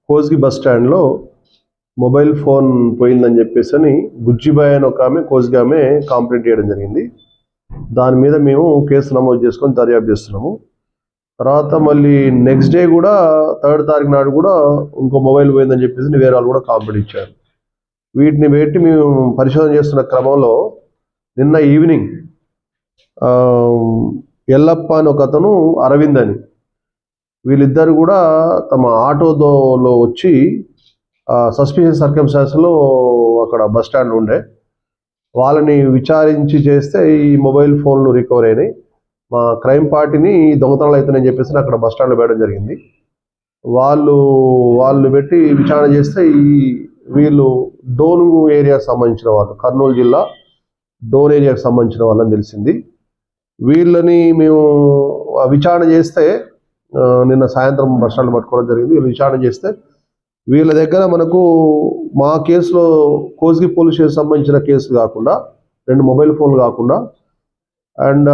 Kosgi bus స్టాండ్లో mobile phone పోయిందని చెప్పేసి అని బుజ్జిబాయ్ అని ఒక ఆమె కోస్గి ఆమె కంప్లైంట్ చేయడం జరిగింది. దాని మీద మేము కేసు నమోదు చేసుకొని దర్యాప్తు చేస్తున్నాము. తర్వాత మళ్ళీ నెక్స్ట్ డే కూడా 3rd తారీఖు నాడు కూడా ఇంకో మొబైల్ పోయిందని చెప్పేసి వేరే వాళ్ళు కూడా కంప్లైంట్ ఇచ్చారు. వీటిని పెట్టి మేము పరిశోధన చేస్తున్న క్రమంలో నిన్న ఈవినింగ్ ఎల్లప్ప అని ఒక అతను, అరవింద్ అని, వీళ్ళిద్దరు కూడా తమ ఆటోలో వచ్చి సస్పిషియస్ సర్కమ్స్టాన్స్లో అక్కడ బస్ స్టాండ్ ఉండే వాళ్ళని విచారించి చేస్తే ఈ మొబైల్ ఫోన్లు రికవర్ అయినాయి. మా క్రైమ్ పార్టీని దొంగతనాలు అవుతున్నాయని చెప్పేసి అక్కడ బస్ స్టాండ్లో పెట్టడం జరిగింది. వాళ్ళు పెట్టి విచారణ చేస్తే వీళ్ళు డోన్ ఏరియాకి సంబంధించిన వాళ్ళు, కర్నూలు జిల్లా డోన్ ఏరియాకి సంబంధించిన వాళ్ళని తెలిసింది. వీళ్ళని మేము విచారణ చేస్తే నిన్న సాయంత్రం బస్ స్టాండ్ పట్టుకోవడం జరిగింది. వీళ్ళు విచారణ చేస్తే వీళ్ళ దగ్గర మనకు మా కేసులో కోస్గి పోలీస్ స్టేషన్ సంబంధించిన కేసు కాకుండా 2 మొబైల్ ఫోన్లు కాకుండా అండ్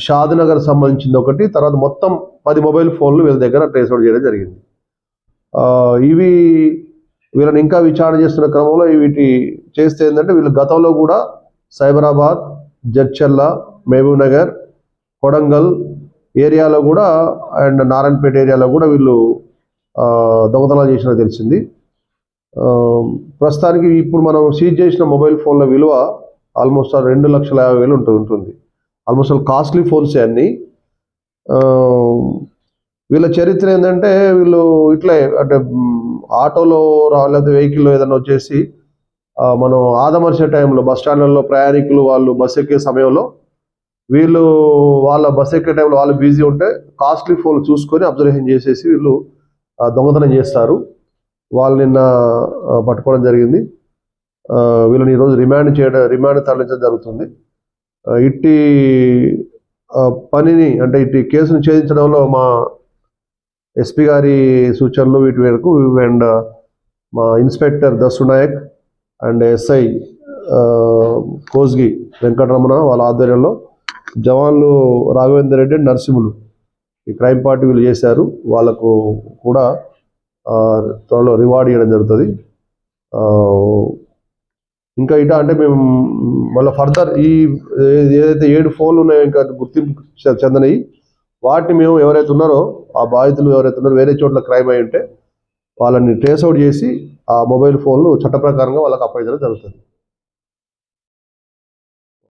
షాద్నగర్ సంబంధించింది ఒకటి, తర్వాత మొత్తం 10 మొబైల్ ఫోన్లు వీళ్ళ దగ్గర ట్రేస్ అవుట్ చేయడం జరిగింది. వీళ్ళని ఇంకా విచారణ చేస్తున్న క్రమంలో వీటి చేస్తే ఏంటంటే వీళ్ళు గతంలో కూడా సైబరాబాద్, జడ్చర్ల, మహబూబ్ నగర్, కొడంగల్ ఏరియాలో కూడా అండ్ నారాయణపేట ఏరియాలో కూడా వీళ్ళు దొంగతనాలు చేసినా తెలిసింది. ప్రస్తుతానికి ఇప్పుడు మనం సీజ్ చేసిన మొబైల్ ఫోన్ల విలువ ఆల్మోస్ట్ 2,50,000 ఉంటుంది. ఆల్మోస్ట్ కాస్ట్లీ ఫోన్స్ అన్నీ. వీళ్ళ చరిత్ర ఏంటంటే వీళ్ళు ఇట్లే అంటే ఆటోలో లేకపోతే వెహికల్లో ఏదైనా వచ్చేసి మనం ఆదమర్చే టైంలో బస్ స్టాండ్లలో ప్రయాణికులు వాళ్ళు బస్ ఎక్కే సమయంలో వీళ్ళు వాళ్ళ బస్ ఎక్కే టైంలో వాళ్ళు బిజీ ఉంటే కాస్ట్లీ ఫోన్ చూసుకొని అబ్జర్వేషన్ చేసేసి వీళ్ళు దొంగతనం చేస్తారు. వాళ్ళు నిన్న పట్టుకోవడం జరిగింది. వీళ్ళని ఈరోజు రిమాండ్ తరలించడం జరుగుతుంది. ఇట్టి పనిని అంటే ఇట్టి కేసును ఛేదించడంలో మా ఎస్పీ గారి సూచనలు వీటి మేరకు అండ్ మా inspector Dassunayak and SI Kosgi Venkataramana వాళ్ళ ఆధ్వర్యంలో జవాన్లు రాఘవేందర్ రెడ్డి, నరసింహులు ఈ క్రైమ్ పార్టీ వీళ్ళు చేశారు. వాళ్ళకు కూడా త్వరలో రివార్డ్ ఇవ్వడం జరుగుతుంది. ఇంకా అంటే మేము మళ్ళీ ఫర్దర్ ఏదైతే 7 ఫోన్లు ఉన్నాయో ఇంకా గుర్తింపు చెందనవి వాటిని మేము ఎవరైతే ఉన్నారో ఆ బాధితులు ఎవరైతే ఉన్నారో వేరే చోట్ల క్రైమ్ అయి ఉంటే వాళ్ళని ట్రేస్ అవుట్ చేసి ఆ మొబైల్ ఫోన్లు చట్ట ప్రకారంగా వాళ్ళకి అప్పగించడం జరుగుతుంది.